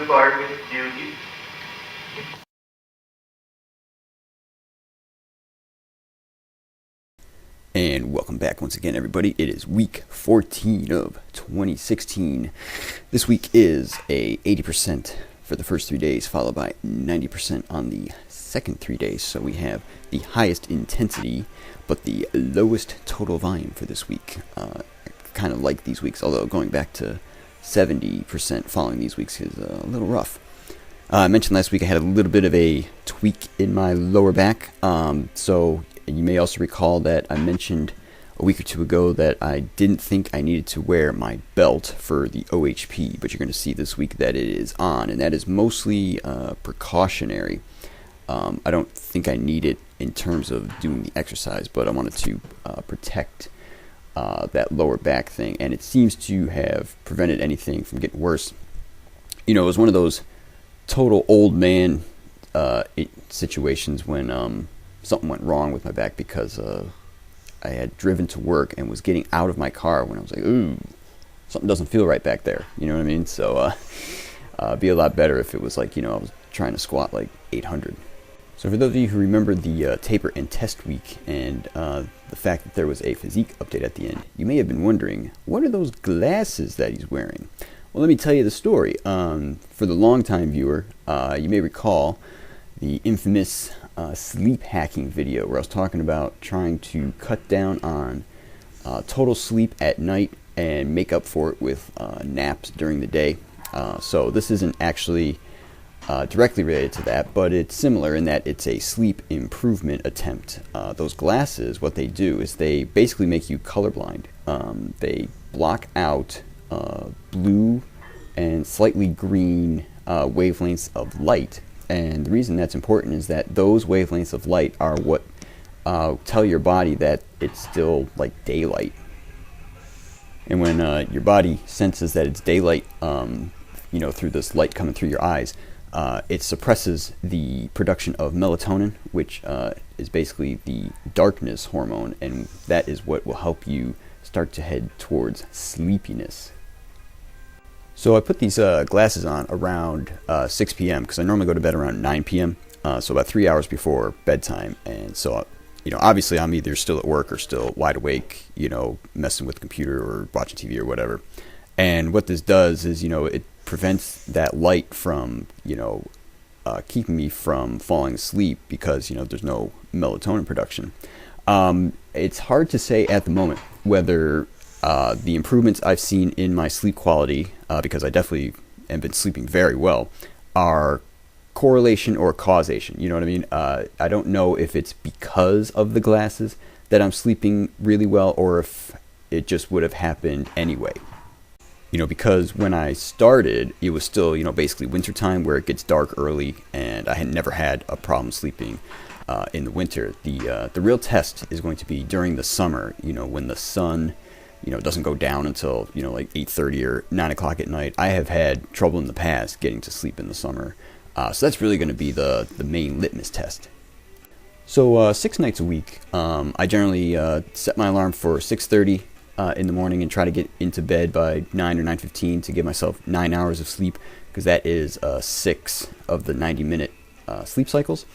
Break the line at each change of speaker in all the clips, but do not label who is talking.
Department duty.
And welcome back once again, everybody. It is week 14 of 2016. This week is a 80% for the first 3 days, followed by 90% on the second 3 days. So we have the highest intensity, but the lowest total volume for this week. Kind of like these weeks, although going back to 70% following these weeks is a little rough. I mentioned last week I had a little bit of a tweak in my lower back. So you may also recall that I mentioned a week or two ago that I didn't think I needed to wear my belt for the OHP, but you're going to see this week that it is on, and that is mostly precautionary. I don't think I need it in terms of doing the exercise, but I wanted to protect that lower back thing, and it seems to have prevented anything from getting worse. You know, it was one of those total old man situations when something went wrong with my back because I had driven to work and was getting out of my car when I was like, ooh, something doesn't feel right back there. You know what I mean? So it'd be a lot better if it was like, you know, I was trying to squat like 800. So for those of you who remember the taper and test week and the fact that there was a physique update at the end, you may have been wondering, what are those glasses that he's wearing? Well, let me tell you the story. For the longtime viewer, you may recall the infamous sleep hacking video where I was talking about trying to cut down on total sleep at night and make up for it with naps during the day. So this isn't actually directly related to that, but it's similar in that it's a sleep improvement attempt. Those glasses, what they do is they basically make you colorblind. They block out blue and slightly green wavelengths of light. And the reason that's important is that those wavelengths of light are what tell your body that it's still like daylight. And when your body senses that it's daylight, you know, through this light coming through your eyes, it suppresses the production of melatonin, which is basically the darkness hormone, and that is what will help you start to head towards sleepiness. So I put these glasses on around 6 p.m. because I normally go to bed around 9 p.m., so about 3 hours before bedtime. And so, you know, obviously I'm either still at work or still wide awake, you know, messing with the computer or watching TV or whatever. And what this does is, you know, it prevents that light from, you know, keeping me from falling asleep because, you know, there's no melatonin production. It's hard to say at the moment whether the improvements I've seen in my sleep quality, because I definitely have been sleeping very well, are correlation or causation. You know what I mean? I don't know if it's because of the glasses that I'm sleeping really well or if it just would have happened anyway. You know, because when I started, it was still, you know, basically wintertime where it gets dark early, and I had never had a problem sleeping in the winter. The real test is going to be during the summer, you know, when the sun, you know, doesn't go down until, you know, like 8:30 or 9 o'clock at night. I have had trouble in the past getting to sleep in the summer. So that's really going to be the main litmus test. So 6 nights a week, I generally set my alarm for 6:30 in the morning and try to get into bed by 9 or 9:15 to give myself 9 hours of sleep, because that is 6 of the 90-minute sleep cycles.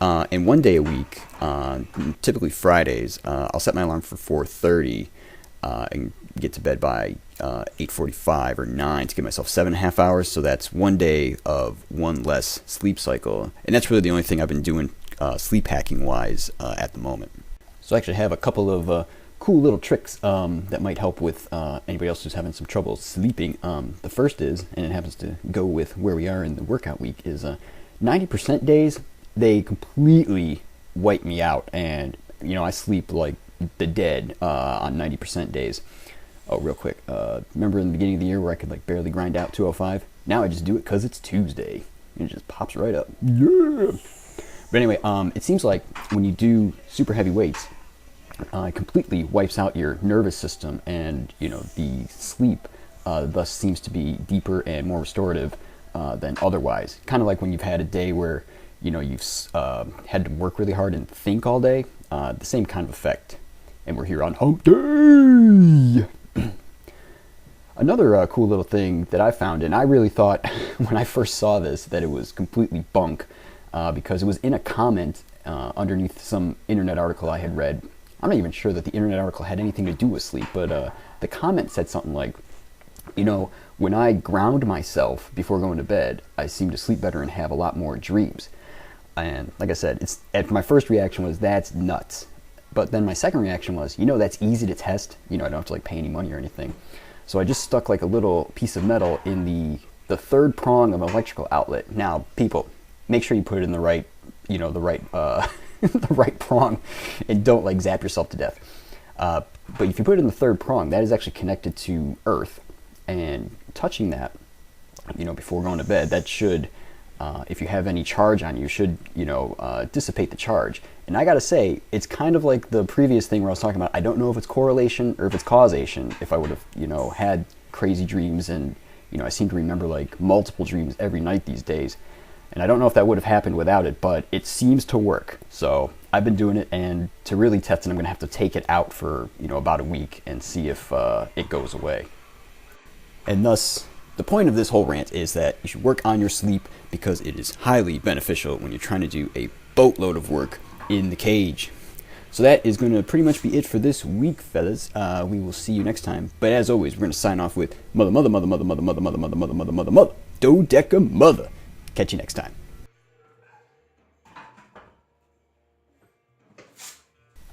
And 1 day a week, typically Fridays, I'll set my alarm for 4:30 and get to bed by 8:45 or 9 to give myself 7.5 hours. So that's 1 day of one less sleep cycle. And that's really the only thing I've been doing sleep hacking wise at the moment. So I actually have a couple of cool little tricks that might help with anybody else who's having some trouble sleeping. The first is, and it happens to go with where we are in the workout week, is 90% days, they completely wipe me out. And, you know, I sleep like the dead on 90% days. Oh, real quick. Remember in the beginning of the year where I could like barely grind out 205? Now I just do it because it's Tuesday. It just pops right up. Yeah! But anyway, it seems like when you do super heavy weights, it completely wipes out your nervous system, and, you know, the sleep thus seems to be deeper and more restorative than otherwise. Kind of like when you've had a day where, you know, you've had to work really hard and think all day. The same kind of effect. And we're here on hump day. Another cool little thing that I found, and I really thought when I first saw this that it was completely bunk, because it was in a comment underneath some internet article I had read. I'm not even sure that the internet article had anything to do with sleep, but the comment said something like, when I ground myself before going to bed, I seem to sleep better and have a lot more dreams. And like I said, my first reaction was, that's nuts. But then my second reaction was, that's easy to test. I don't have to like pay any money or anything. So I just stuck like a little piece of metal in the third prong of an electrical outlet. Now, people, make sure you put it in the right, the right prong, and don't like zap yourself to death. But if you put it in the third prong, that is actually connected to Earth, and touching that, before going to bed, that should, if you have any charge on you, should, dissipate the charge. And I gotta say, it's kind of like the previous thing where I was talking about, I don't know if it's correlation or if it's causation, if I would have, had crazy dreams, and, I seem to remember like multiple dreams every night these days. And I don't know if that would have happened without it, but it seems to work. So I've been doing it, and to really test it, I'm gonna have to take it out for, about a week and see if it goes away. And thus, the point of this whole rant is that you should work on your sleep, because it is highly beneficial when you're trying to do a boatload of work in the cage. So that is going to pretty much be it for this week, fellas. We will see you next time. But as always, we're going to sign off with mother, dodeca mother. Catch you next time.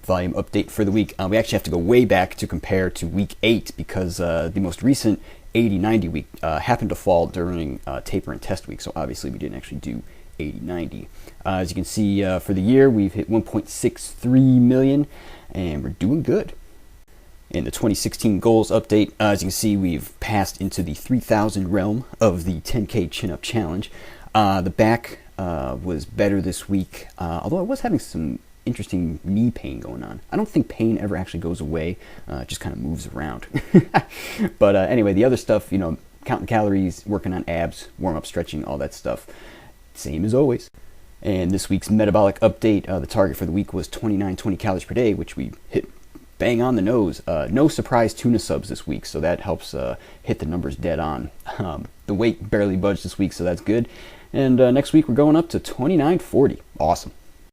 Volume update for the week. We actually have to go way back to compare to week 8, because the most recent 80-90 week happened to fall during taper and test week, so obviously we didn't actually do 80-90. As you can see, for the year, we've hit 1.63 million, and we're doing good. In the 2016 goals update, as you can see, we've passed into the 3,000 realm of the 10K chin-up challenge. The back was better this week, although I was having some interesting knee pain going on. I don't think pain ever actually goes away, it just kind of moves around. But anyway, the other stuff, counting calories, working on abs, warm-up stretching, all that stuff, same as always. And this week's metabolic update, the target for the week was 2920 calories per day, which we hit bang on the nose. No surprise tuna subs this week, so that helps hit the numbers dead on. The weight barely budged this week, so that's good. And next week we're going up to 2940. Awesome.